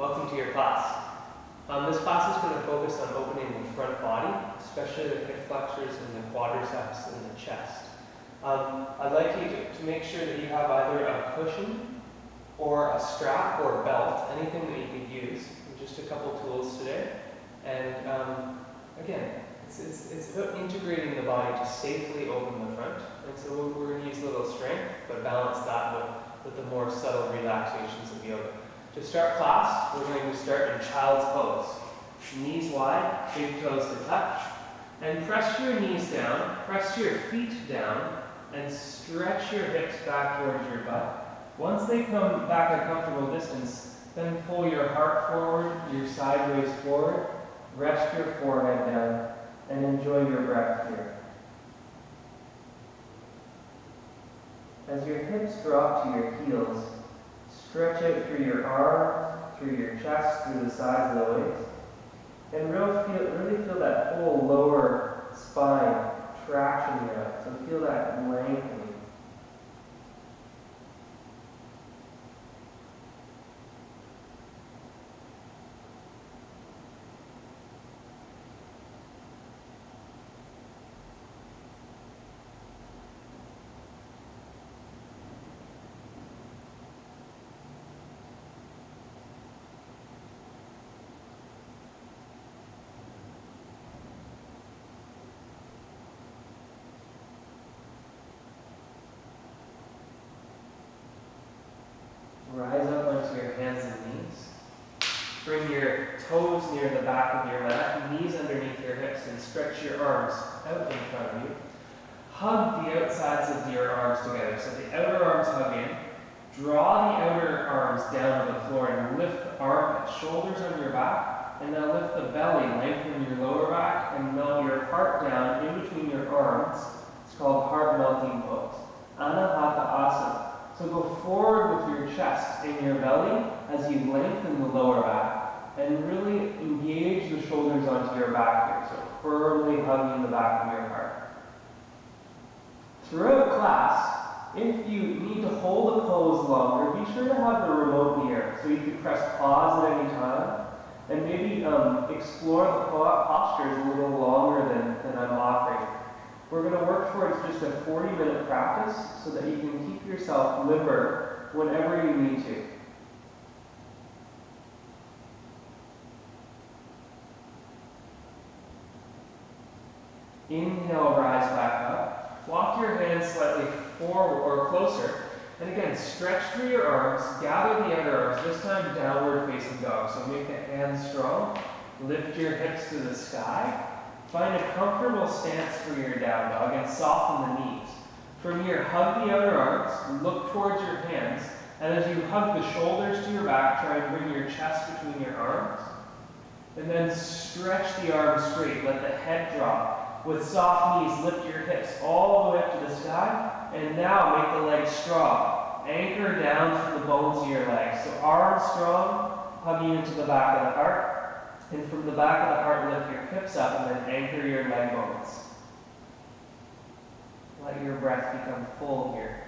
Welcome to your class. This class is going to focus on opening the front body, especially the hip flexors and the quadriceps and the chest. I'd like you to make sure that you have either a cushion or a strap or a belt, anything that you could use. Just a couple tools today. And again, it's about integrating the body to safely open the front. And so we're going to use a little strength, but balance that with the more subtle relaxations of yoga. To start class, we're going to start in child's pose. Knees wide, big toes to touch. And press your knees down, press your feet down, and stretch your hips back towards your butt. Once they come back a comfortable distance, then pull your heart forward, your sideways forward, rest your forehead down, and enjoy your breath here. As your hips drop to your heels, stretch out through your arms, through your chest, through the sides of the legs, and really feel that whole lower spine traction here up. So feel that lengthening. Rise up onto your hands and knees. Bring your toes near the back of your mat, knees underneath your hips, and stretch your arms out in front of you. Hug the outsides of your arms together. So the outer arms hug in. Draw the outer arms down to the floor and lift the armpits, shoulders on your back. And now lift the belly, lengthen your lower back, and melt your heart down in between your arms. It's called heart melting pose. Anahata Asana. So go forward with your chest and your belly as you lengthen the lower back and really engage the shoulders onto your back here. So firmly hugging the back of your heart. Throughout class, if you need to hold a pose longer, be sure to have the remote near so you can press pause at any time and maybe explore the postures a little longer than I'm offering. We're going to work towards just a 40-minute practice so that you can keep yourself limber whenever you need to. Inhale, rise back up. Walk your hands slightly forward or closer. And again, stretch through your arms, gather the outer arms, this time downward facing dog. So make the hands strong. Lift your hips to the sky. Find a comfortable stance for your down dog and soften the knees. From here, hug the outer arms, look towards your hands, and as you hug the shoulders to your back, try and bring your chest between your arms. And then stretch the arms straight, let the head drop. With soft knees, lift your hips all the way up to the sky, and now make the legs strong. Anchor down through the bones of your legs. So arms strong, hugging into the back of the heart. And from the back of the heart, lift your hips up and then anchor your leg bones. Let your breath become full here.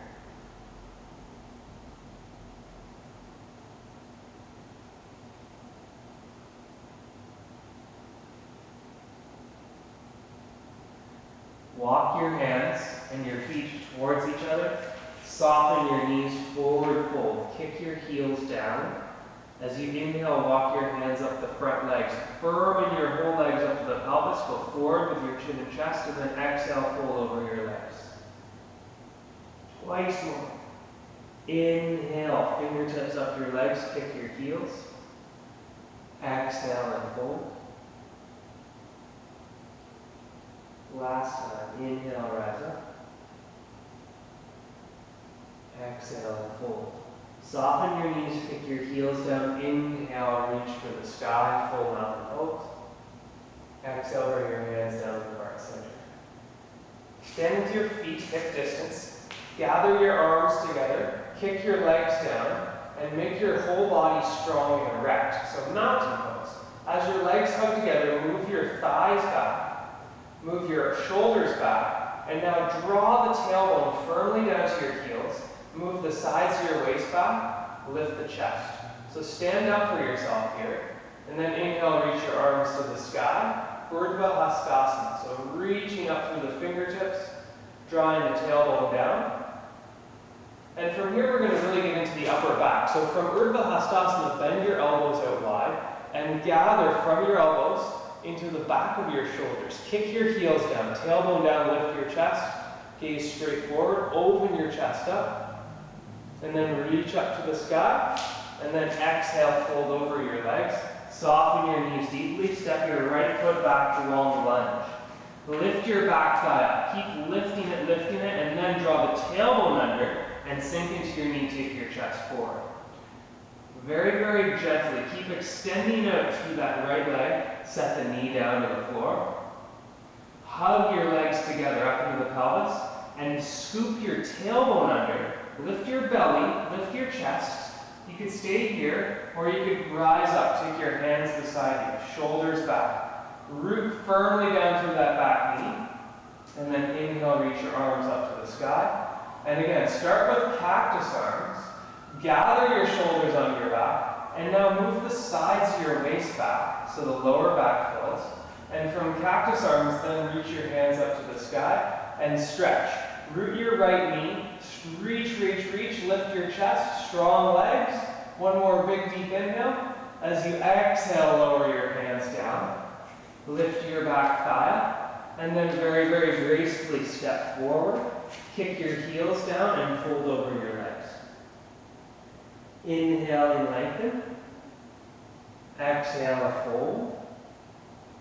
Walk your hands and your feet towards each other. Soften your knees forward fold. Kick your heels down. As you inhale, walk your hands up the front legs. Firm in your whole legs up to the pelvis. Go forward with your chin and chest, and then exhale, fold over your legs. Twice more. Inhale, fingertips up your legs, kick your heels. Exhale and fold. Last time. Inhale, rise up. Exhale and fold. Soften your knees, kick your heels down. Inhale, reach for the sky, full mountain pose. Exhale, bring your hands down to the heart center. Stand with your feet hip distance. Gather your arms together. Kick your legs down. And make your whole body strong and erect. So mountain pose. As your legs hug together, move your thighs back. Move your shoulders back. And now draw the tailbone firmly down to your heels. Move the sides of your waist back, lift the chest. So stand up for yourself here, and then inhale, reach your arms to the sky. Urdhva Hastasana, so reaching up through the fingertips, drawing the tailbone down. And from here we're going to really get into the upper back. So from Urdhva Hastasana, bend your elbows out wide and gather from your elbows into the back of your shoulders. Kick your heels down, tailbone down, lift your chest, gaze straight forward, open your chest up, and then reach up to the sky, and then exhale, fold over your legs. Soften your knees deeply, step your right foot back, long lunge. Lift your back thigh up, keep lifting it, and then draw the tailbone under and sink into your knee, take your chest forward. Very, very gently, keep extending out through that right leg, set the knee down to the floor. Hug your legs together up into the pelvis and scoop your tailbone under. Lift your belly, lift your chest. You could stay here, or you could rise up, take your hands beside you, shoulders back. Root firmly down through that back knee, and then inhale, reach your arms up to the sky. And again, start with cactus arms, gather your shoulders on your back, and now move the sides of your waist back, so the lower back fills. And from cactus arms, then reach your hands up to the sky, and stretch. Root your right knee, reach, lift your chest, strong legs. One more big deep inhale. As you exhale, lower your hands down. Lift your back thigh up, and then very, very gracefully step forward. Kick your heels down and fold over your legs. Inhale and lengthen. Exhale, fold.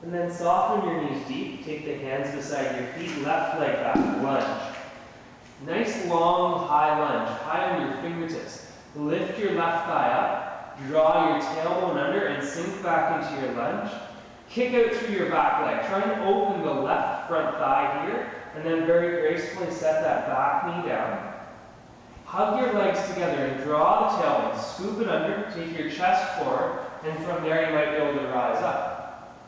And then soften your knees deep. Take the hands beside your feet, left leg back, lunge. Nice long high lunge, high on your fingertips. Lift your left thigh up, draw your tailbone under and sink back into your lunge. Kick out through your back leg. Try and open the left front thigh here, and then very gracefully set that back knee down. Hug your legs together and draw the tailbone. Scoop it under, take your chest forward, and from there you might be able to rise up.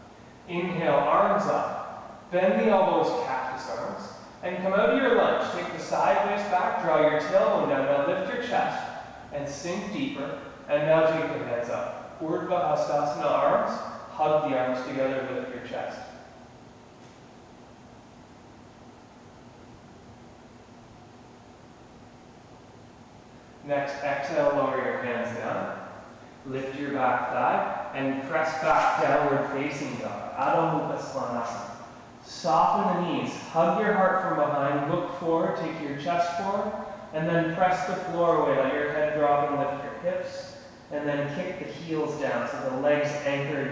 Inhale, arms up. Bend the elbows, cactus arms. And come out of your lunge. Take the sideways back, draw your tailbone down. Now lift your chest and sink deeper. And now take the hands up. Urdhva Hastasana arms. Hug the arms together, lift your chest. Next, exhale, lower your hands down. Lift your back thigh and press back, downward facing dog. Adho Mukha Svanasana. Soften the knees, hug your heart from behind, look forward, take your chest forward, and then press the floor away, let your head drop and lift your hips, and then kick the heels down so the legs anchor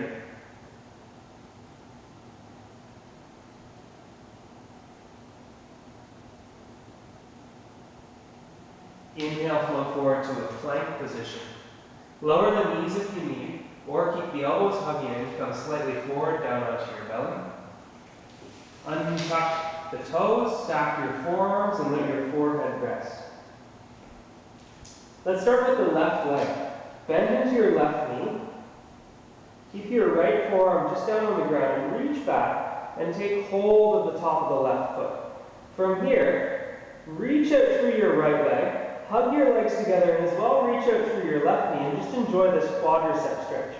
you. Inhale, flow forward to a plank position. Lower the knees if you need, or keep the elbows hugging in, come slightly forward, down onto your belly. Untuck the toes, stack your forearms, and let your forehead rest. Let's start with the left leg. Bend into your left knee. Keep your right forearm just down on the ground and reach back and take hold of the top of the left foot. From here, reach out through your right leg, hug your legs together, and as well reach out through your left knee and just enjoy this quadricep stretch.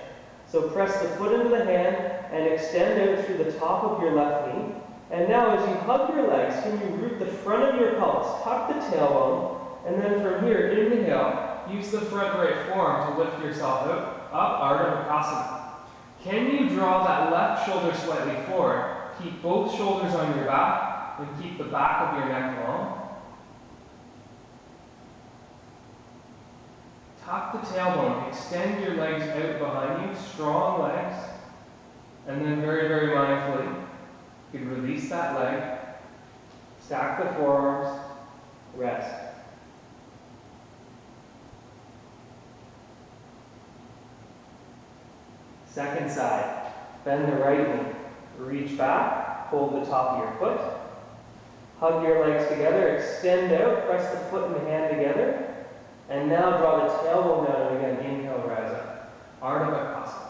So press the foot into the hand and extend out through the top of your left knee. And now as you hug your legs, can you root the front of your pelvis, tuck the tailbone, and then from here, inhale, use the front right forearm to lift yourself up, Ardha Matsyendrasana. Can you draw that left shoulder slightly forward? Keep both shoulders on your back, and keep the back of your neck long. Tuck the tailbone, extend your legs out behind you, strong legs, and then very, very mindfully, you can release that leg, stack the forearms, rest. Second side, bend the right knee, reach back, hold the top of your foot, hug your legs together, extend out, press the foot and the hand together, and now draw the tailbone down and again, inhale, rise up. Ardha Matsyendrasana.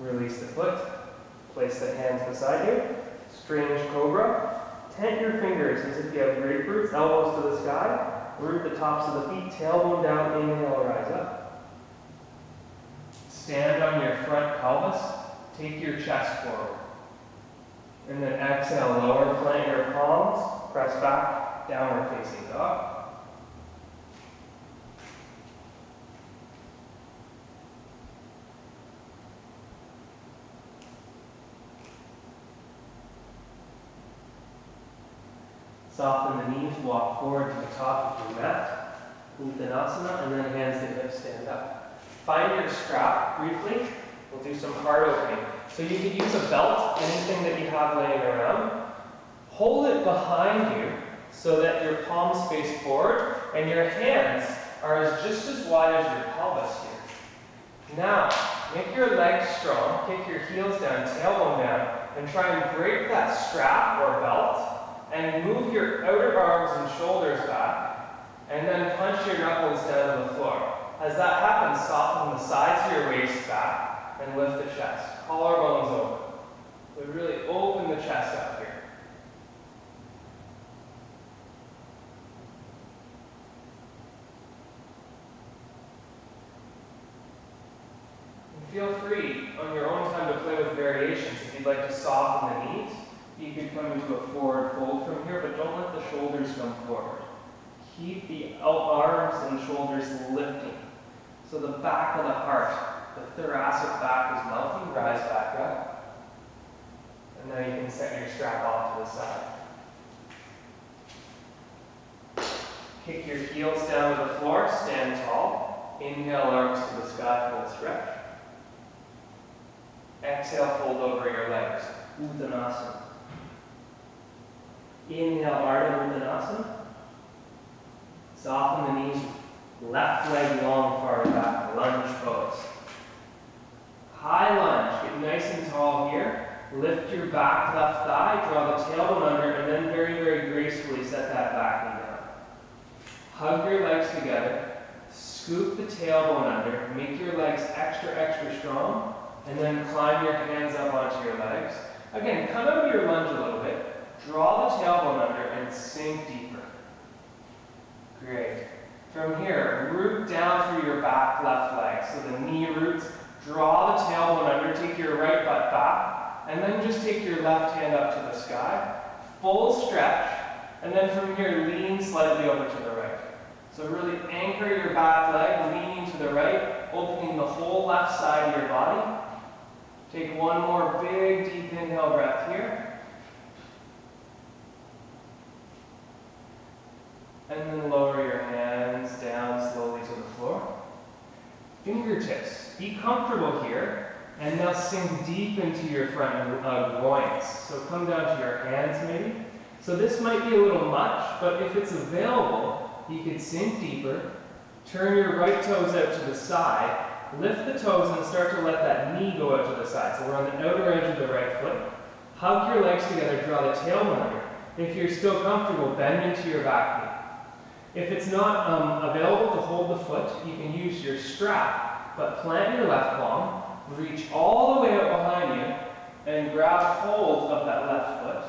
Release the foot. Place the hands beside you. Strange cobra. Tent your fingers as if you have grapefruits, elbows to the sky. Root the tops of the feet, tailbone down, inhale, rise up. Stand on your front pelvis. Take your chest forward. And then exhale, lower, plant your palms. Press back, downward facing dog. Soften the knees, walk forward to the top of your mat. Uttanasana, and then hands to hips, stand up. Find your strap briefly. We'll do some heart opening. So you could use a belt, anything that you have laying around. Hold it behind you so that your palms face forward and your hands are just as wide as your pelvis here. Now, make your legs strong, kick your heels down, tailbone down, and try and break that strap or belt. And move your outer arms and shoulders back, and then punch your knuckles down to the floor. As that happens, soften the sides of your waist back and lift the chest. Collarbones open. So really open the chest up here. And feel free on your own time to play with variations. If you'd like to soften the knees, you could come into a forward fold from here, but don't let the shoulders come forward. Keep the arms and shoulders lifting. So the back of the heart, the thoracic back is melting, rise back up. And now you can set your strap off to the side. Kick your heels down to the floor, stand tall. Inhale, arms to the sky, full stretch. Exhale, fold over your legs. Uttanasana. Inhale, Ardha Uttanasana. Soften the knees, left leg long, far back, lunge pose. High lunge, get nice and tall here. Lift your back left thigh, draw the tailbone under, and then very, very gracefully set that back knee down. Hug your legs together, scoop the tailbone under, make your legs extra, extra strong, and then climb your hands up onto your legs. Again, come out of your lunge a little bit. Draw the tailbone under and sink deeper. Great. From here, root down through your back left leg. So the knee roots, draw the tailbone under, take your right butt back, and then just take your left hand up to the sky. Full stretch, and then from here, lean slightly over to the right. So really anchor your back leg, leaning to the right, opening the whole left side of your body. Take one more big, deep inhale breath here. And then lower your hands down slowly to the floor. Fingertips. Be comfortable here. And now sink deep into your front groins. So come down to your hands maybe. So this might be a little much, but if it's available, you can sink deeper. Turn your right toes out to the side. Lift the toes and start to let that knee go out to the side. So we're on the outer edge of the right foot. Hug your legs together, draw the tailbone under. If you're still comfortable, bend into your back knee. If it's not available to hold the foot, you can use your strap, but plant your left palm, reach all the way out behind you, and grab hold of that left foot.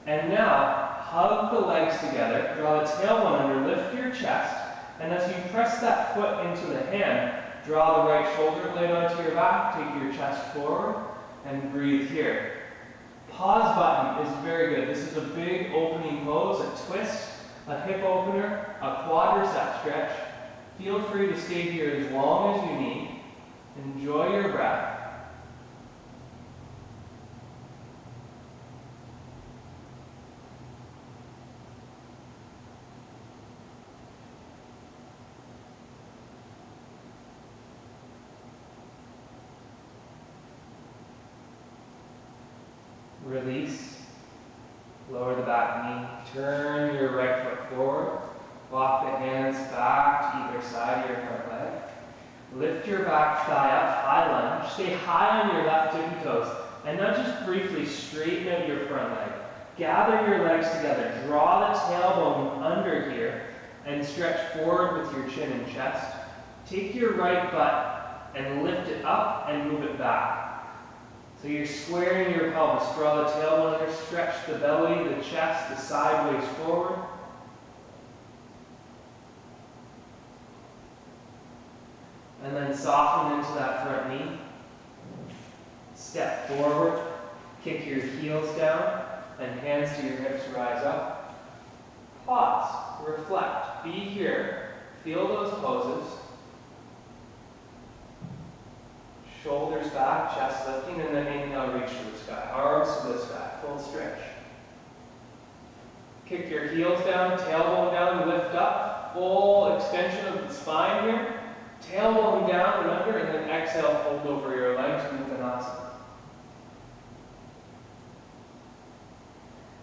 And now, hug the legs together, draw the tailbone under, lift your chest, and as you press that foot into the hand, draw the right shoulder blade onto your back, take your chest forward, and breathe here. Pause button is very good. This is a big opening pose, a twist, a hip opener, a quadricep stretch. Feel free to stay here as long as you need. Enjoy your breath. Release. Lower the back knee. Turn your right foot forward. Walk the hands back to either side of your front leg. Lift your back thigh up, high lunge. Stay high on your left tippy toes. And now just briefly straighten out your front leg. Gather your legs together. Draw the tailbone under here and stretch forward with your chin and chest. Take your right butt and lift it up and move it back. So you're squaring your pelvis. Draw the tailbone under, stretch the belly, the chest, the sideways forward. And then soften into that front knee. Step forward, kick your heels down, and hands to your hips, rise up. Pause, reflect, be here, feel those poses. Shoulders back, chest lifting, and then inhale, reach to the sky. Arms to the sky, full stretch. Kick your heels down, tailbone down, lift up. Full extension of the spine here. Tailbone down and under, and then exhale, fold over your legs, Uttanasana.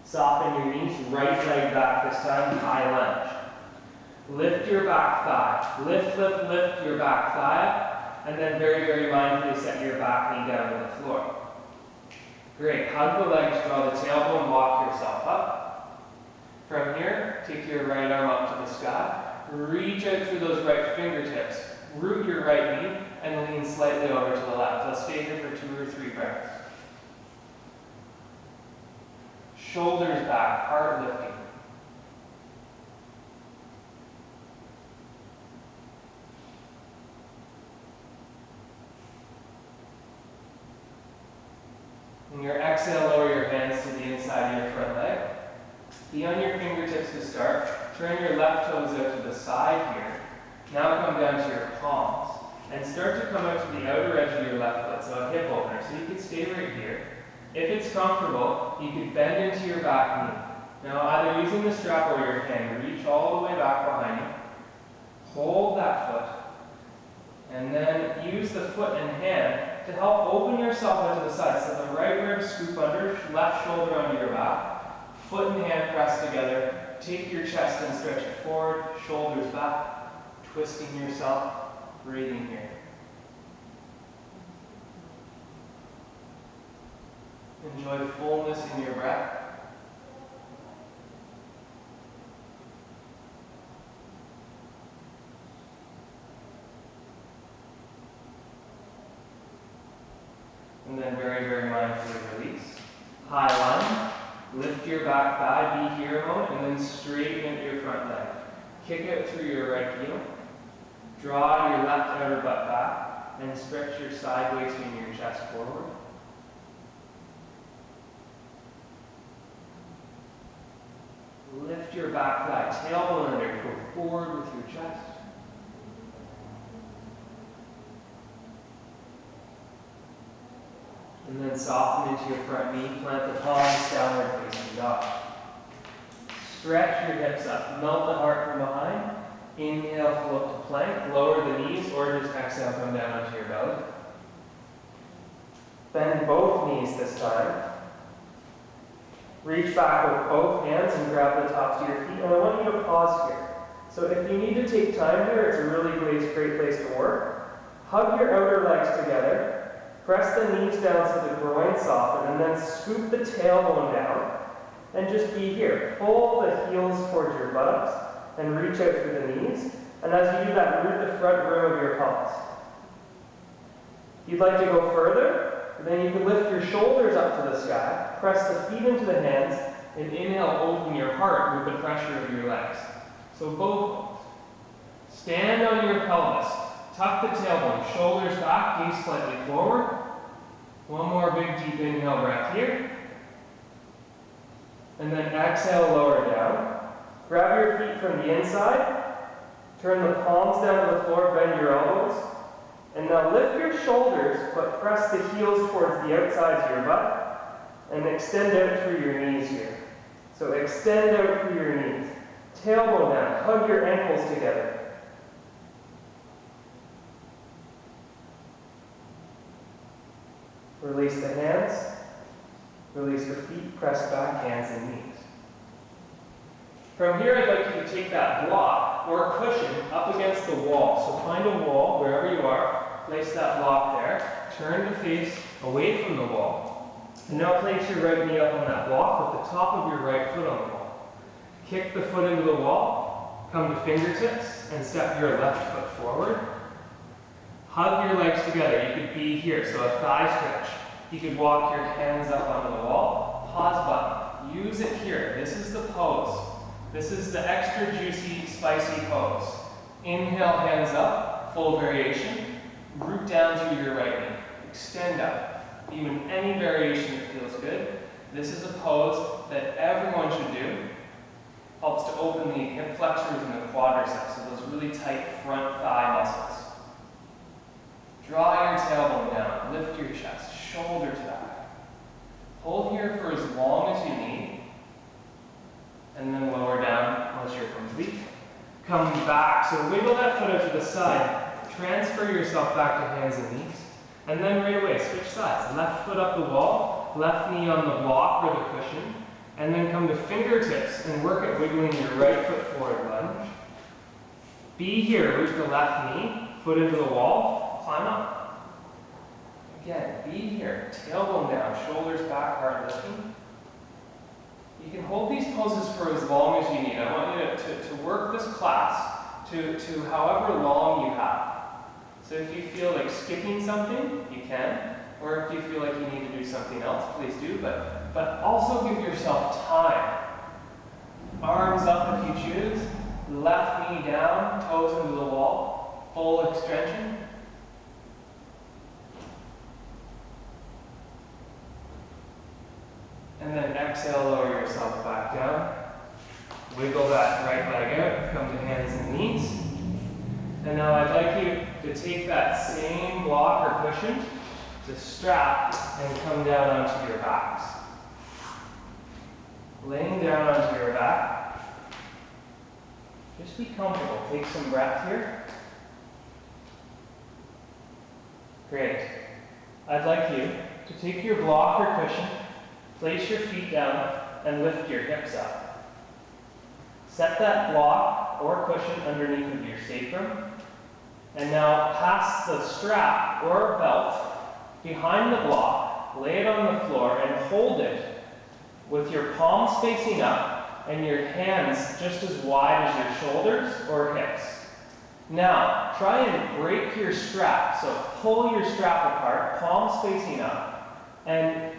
Soften your knees, right leg back this time, high lunge. Lift your back thigh. Lift, lift, lift your back thigh up, and then very, very mindfully set your back knee down to the floor. Great, hug the legs, draw the tailbone, walk yourself up. From here, take your right arm up to the sky. Reach out through those right fingertips. Root your right knee and lean slightly over to the left. Let's stay here for 2 or 3 breaths. Shoulders back, heart lifting. In your exhale, lower your hands to the inside of your front leg. Be on your fingertips to start. Turn your left toes out to the side here. Now come down to your palms and start to come out to the outer edge of your left foot, so a hip opener. So you can stay right here. If it's comfortable, you could bend into your back knee. Now either using the strap or your hand, reach all the way back behind you. Hold that foot. And then use the foot and hand to help open yourself out to the side. So the right rib scoop under, left shoulder onto your back. Foot and hand press together. Take your chest and stretch it forward, shoulders back. Twisting yourself, breathing here. Enjoy fullness in your breath. And then very, very mindfully release. High lunge, lift your back thigh, be here a moment, and then straighten into your front leg. Kick out through your right heel. Draw your left outer butt back and stretch your side waist and your chest forward. Lift your back thigh, tailbone under, go forward with your chest. And then soften into your front knee, plant the palms, downward facing dog. Stretch your hips up, melt the heart from behind. Inhale, float to plank, lower the knees, or just exhale, come down onto your belly. Bend both knees this time. Reach back with both hands and grab the tops of your feet. And I want you to pause here. So if you need to take time here, it's a really great place to work. Hug your outer legs together. Press the knees down so the groin soften, and then scoop the tailbone down. And just be here. Pull the heels towards your buttocks and reach out through the knees. And as you do that, root the front rim of your pelvis. If you'd like to go further, then you can lift your shoulders up to the sky, press the feet into the hands, and inhale, open your heart with the pressure of your legs. So both. Stand on your pelvis. Tuck the tailbone, shoulders back, gaze slightly forward. One more big deep inhale breath here. And then exhale, lower down. Grab your feet from the inside. Turn the palms down to the floor, bend your elbows. And now lift your shoulders, but press the heels towards the outsides of your butt. And extend out through your knees here. So extend out through your knees. Tailbone down, hug your ankles together. Release the hands, release the feet, press back, hands and knees. From here, I'd like you to take that block or cushion up against the wall. So find a wall wherever you are, place that block there, turn the face away from the wall, and now place your right knee up on that block with the top of your right foot on the wall. Kick the foot into the wall, come to fingertips, and step your left foot forward. Hug your legs together. You could be here, so a thigh stretch. You could walk your hands up onto the wall. Pause button. Use it here. This is the pose. This is the extra juicy, spicy pose. Inhale, hands up, full variation. Root down to your right knee. Extend up. Even any variation that feels good. This is a pose that everyone should do. Helps to open the hip flexors and the quadriceps, so those really tight front thigh muscles. Draw your tailbone down, lift your chest, shoulders back. Hold here for as long as you need, and then lower down once you're complete. Come back, so wiggle that foot out to the side. Transfer yourself back to hands and knees. And then right away, switch sides. Left foot up the wall, left knee on the block or the cushion. And then come to fingertips and work at wiggling your right foot forward lunge. Be here, root the left knee, foot into the wall, climb up. Again, be here, tailbone down, shoulders back, heart lifting. You can hold these poses for as long as you need. I want you to work this class to however long you have. So if you feel like skipping something, you can. Or if you feel like you need to do something else, please do. But also give yourself time. Arms up if you choose. Left knee down, toes into the wall. Full extension. And then exhale, lower yourself back down. Wiggle that right leg out, come to hands and knees. And now I'd like you to take that same block or cushion to strap and come down onto your backs. Laying down onto your back. Just be comfortable. Take some breath here. Great. I'd like you to take your block or cushion, place your feet down, and lift your hips up. Set that block or cushion underneath of your sacrum. And now pass the strap or belt behind the block, lay it on the floor, and hold it with your palms facing up and your hands just as wide as your shoulders or hips. Now, try and break your strap. So pull your strap apart, palms facing up, and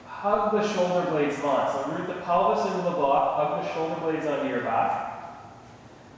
hug the shoulder blades on. So root the pelvis into the block, hug the shoulder blades onto your back.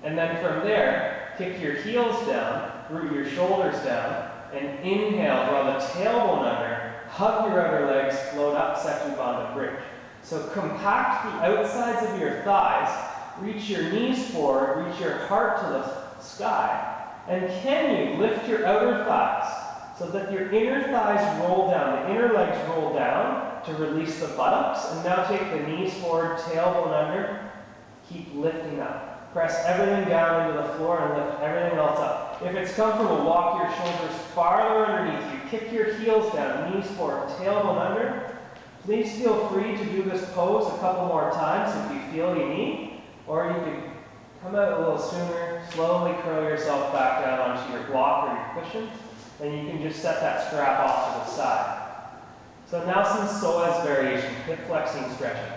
And then from there, kick your heels down, root your shoulders down, and inhale, draw the tailbone under, hug your outer legs, float up, second bandha bridge. So compact the outsides of your thighs, reach your knees forward, reach your heart to the sky, and can you lift your outer thighs so that your inner thighs roll down, the inner legs roll down to release the buttocks, and now take the knees forward, tailbone under, keep lifting up. Press everything down into the floor and lift everything else up. If it's comfortable, walk your shoulders farther underneath you. Kick your heels down, knees forward, tailbone under. Please feel free to do this pose a couple more times if you feel you need. Or you could come out a little sooner, slowly curl yourself back down onto your block or your cushion. And you can just set that strap off to the side. So now some psoas variation, hip flexing stretching.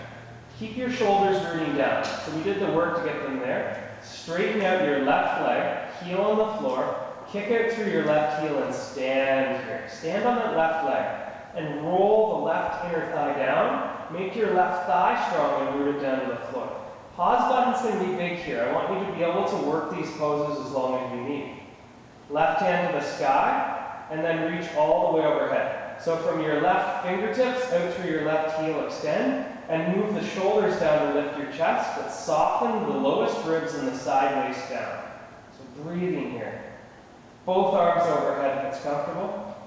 Keep your shoulders rooting down. So we did the work to get them there. Straighten out your left leg, heel on the floor, kick out through your left heel and stand here. Stand on that left leg and roll the left inner thigh down. Make your left thigh strong and root it down to the floor. Pause button's going to be big here. I want you to be able to work these poses as long as you need. Left hand to the sky and then reach all the way overhead. So from your left fingertips out through your left heel, extend. And move the shoulders down to lift your chest, but soften the lowest ribs and the side waist down. So breathing here. Both arms overhead if it's comfortable.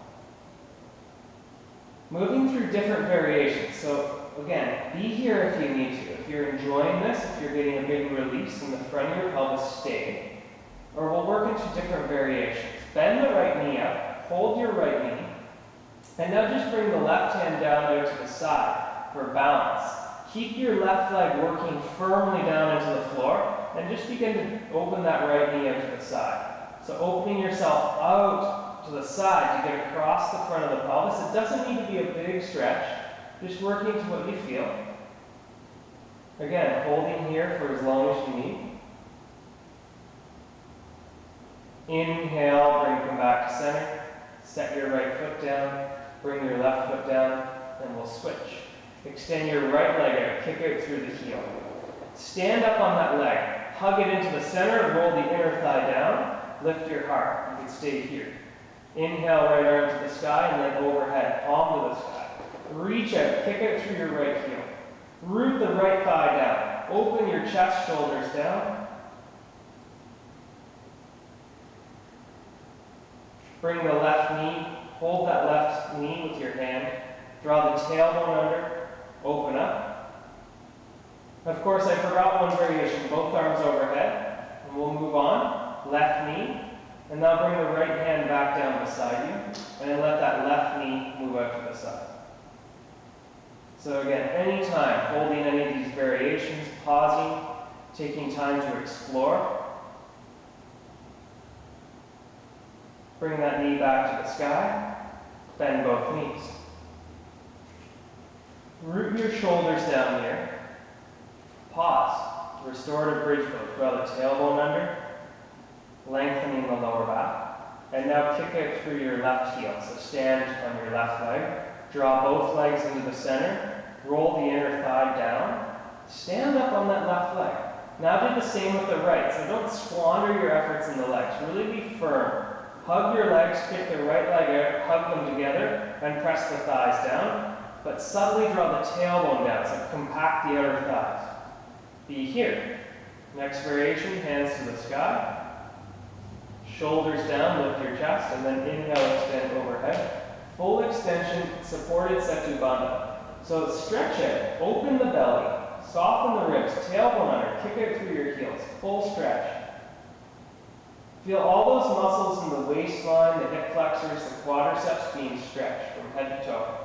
Moving through different variations. So again, be here if you need to. If you're enjoying this, if you're getting a big release in the front of your pelvis, stay. Or we'll work into different variations. Bend the right knee up, hold your right knee, and now just bring the left hand down out to the side for balance. Keep your left leg working firmly down into the floor and just begin to open that right knee out to the side. So opening yourself out to the side to get across the front of the pelvis. It doesn't need to be a big stretch, just working to what you feel. Again, holding here for as long as you need. Inhale, bring them back to center. Set your right foot down. Bring your left foot down, and we'll switch. Extend your right leg out, kick out through the heel. Stand up on that leg, hug it into the center, roll the inner thigh down, lift your heart. You can stay here. Inhale, right arm to the sky, and then overhead, palm to the sky. Reach out, kick out through your right heel. Root the right thigh down. Open your chest, shoulders down. Bring the left knee, hold that left knee with your hand. Draw the tailbone under, open up. Of course, I forgot one variation, both arms overhead. And we'll move on. Left knee, and now bring the right hand back down beside you, and then let that left knee move out to the side. So again, anytime holding any of these variations, pausing, taking time to explore. Bring that knee back to the sky, bend both knees. Root your shoulders down here. Pause. Restorative bridge pose. Draw the tailbone under, lengthening the lower back. And now kick out through your left heel. So stand on your left leg. Draw both legs into the center. Roll the inner thigh down. Stand up on that left leg. Now do the same with the right. So don't squander your efforts in the legs. Really be firm. Hug your legs, kick the right leg out, hug them together, and press the thighs down. But subtly draw the tailbone down, so compact the outer thighs. Be here. Next variation, hands to the sky. Shoulders down, lift your chest, and then inhale, extend overhead. Full extension, supported Setu Bandha. So stretch it, open the belly, soften the ribs, tailbone under, kick out through your heels, full stretch. Feel all those muscles in the waistline, the hip flexors, the quadriceps being stretched from head to toe.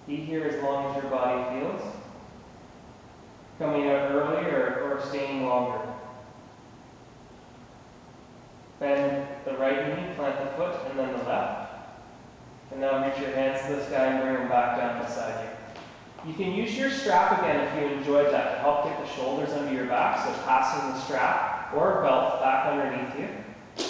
Be here as long as your body feels. Coming out early or staying longer. Bend the right knee, plant the foot, and then the left. And now reach your hands to the sky and bring them back down beside you. You can use your strap again if you enjoyed that to help get the shoulders under your back, so passing the strap or belt back underneath you.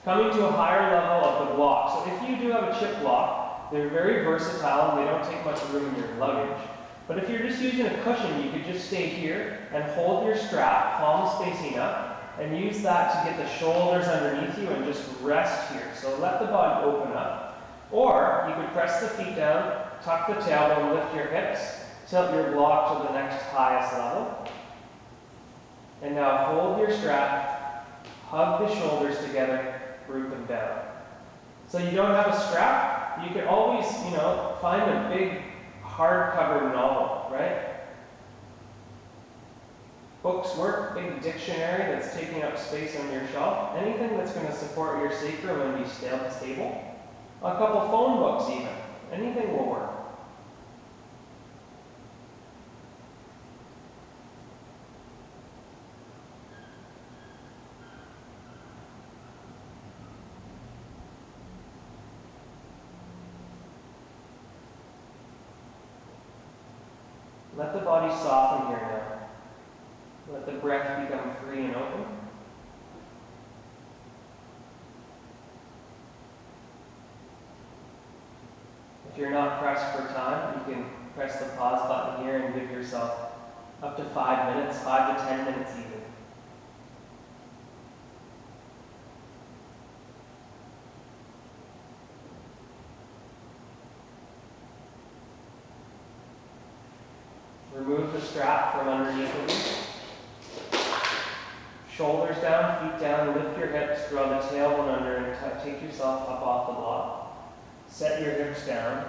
Coming to a higher level of the block. So if you do have a chip block, they're very versatile and they don't take much room in your luggage. But if you're just using a cushion, you could just stay here and hold your strap, palms facing up, and use that to get the shoulders underneath you and just rest here. So let the body open up. Or you could press the feet down, tuck the tailbone, lift your hips, tilt your block to the next highest level. And now hold your strap, hug the shoulders together, root them down. So you don't have a strap, you can always, find a big hardcover novel, right? Books work, big dictionary that's taking up space on your shelf, anything that's going to support your sacrum and be stable. A couple phone books even, anything will work. Let the body soften here now. Let the breath become free and open. If you're not pressed for time, you can press the pause button here and give yourself up to 5 minutes, 5 to 10 minutes even. Remove the strap from underneath of you. Shoulders down, feet down, lift your hips, draw the tailbone under and take yourself up off the block. Set your hips down.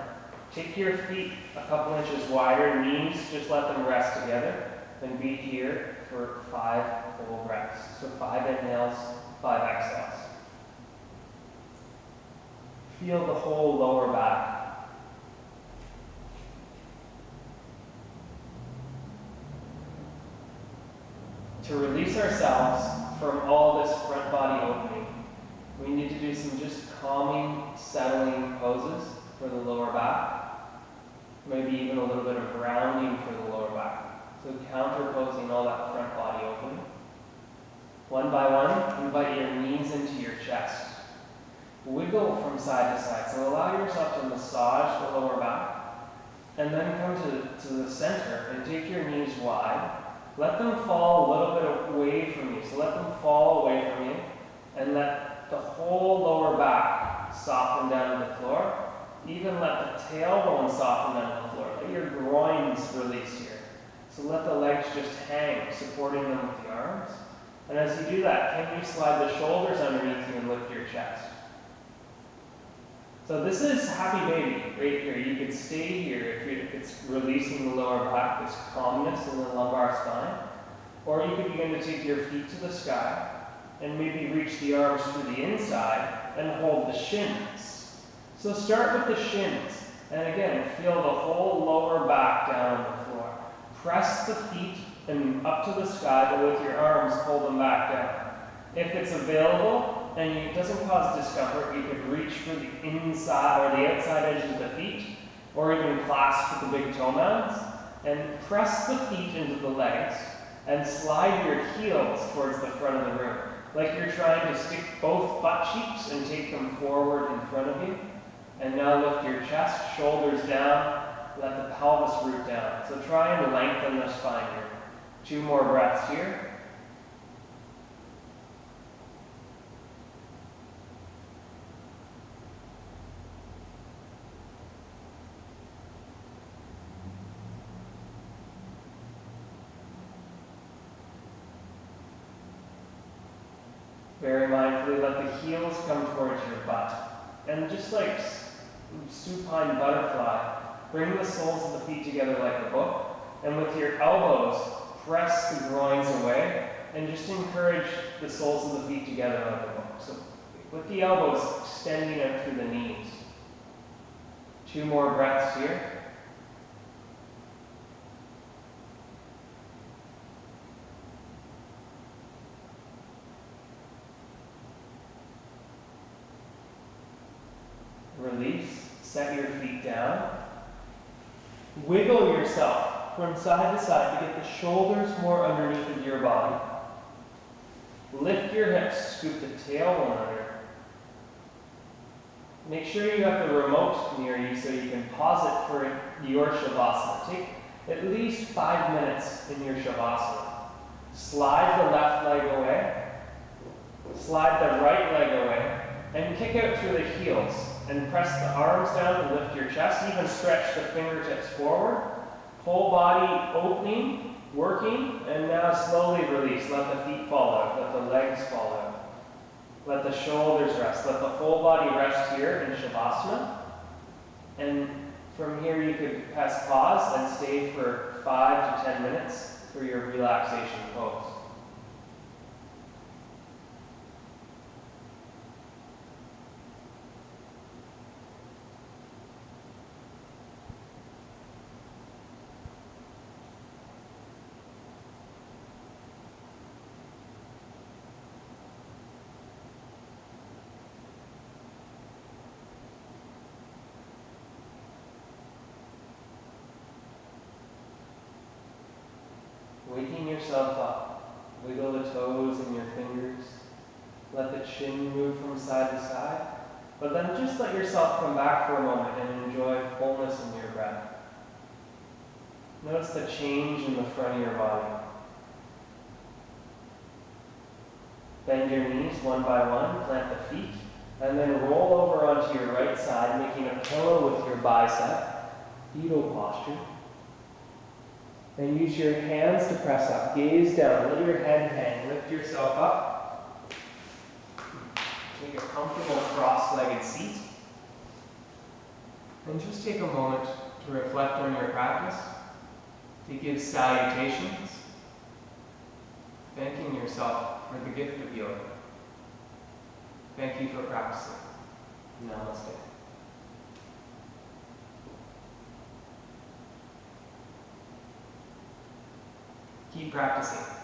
Take your feet a couple inches wider, knees, just let them rest together. Then be here for 5 full breaths. So 5 inhales, 5 exhales. Feel the whole lower back. To release ourselves from all this front body opening, we need to do some just calming, settling poses for the lower back. Wiggle from side to side. So allow yourself to massage the lower back. And then come to the center and take your knees wide. Let them fall a little bit away from you. So let them fall away from you. And let the whole lower back soften down to the floor. Even let the tailbone soften down to the floor. Let your groins release here. So let the legs just hang, supporting them with the arms. And as you do that, can you slide the shoulders underneath you and lift your chest? So this is happy baby right here. You could stay here if it's releasing the lower back, this calmness in the lumbar spine. Or you could begin to take your feet to the sky and maybe reach the arms to the inside and hold the shins. So start with the shins. And again, feel the whole lower back down on the floor. Press the feet and up to the sky, but with your arms, pull them back down. If it's available and it doesn't cause discomfort, you could reach for the inside or the outside edges of the feet, or even clasp with the big toe mounds, and press the feet into the legs and slide your heels towards the front of the room, like you're trying to stick both butt cheeks and take them forward in front of you. And now lift your chest, shoulders down, let the pelvis root down. So try and lengthen the spine here. 2 more breaths here. Very mindfully, let the heels come towards your butt. And just like supine butterfly, bring the soles of the feet together like a book. And with your elbows, press the groins away. And just encourage the soles of the feet together like a book. So with the elbows extending out through the knees. 2 more breaths here. Release, set your feet down. Wiggle yourself from side to side to get the shoulders more underneath of your body. Lift your hips, scoop the tailbone under. Make sure you have the remote near you so you can pause it for your Shavasana. Take at least 5 minutes in your Shavasana. Slide the left leg away. Slide the right leg away. And kick out through the heels. And press the arms down and lift your chest. Even stretch the fingertips forward. Whole body opening, working, and now slowly release. Let the feet fall out. Let the legs fall out. Let the shoulders rest. Let the whole body rest here in Shavasana. And from here you could press pause and stay for 5 to 10 minutes for your relaxation pose. Waking yourself up. Wiggle the toes and your fingers. Let the chin move from side to side. But then just let yourself come back for a moment and enjoy fullness in your breath. Notice the change in the front of your body. Bend your knees one by one, plant the feet, and then roll over onto your right side, making a pillow with your bicep, fetal posture. And use your hands to press up. Gaze down. Let your head hang. Lift yourself up. Take a comfortable cross-legged seat. And just take a moment to reflect on your practice, to give salutations, thanking yourself for the gift of yoga. Thank you for practicing. Namaste. Keep practicing.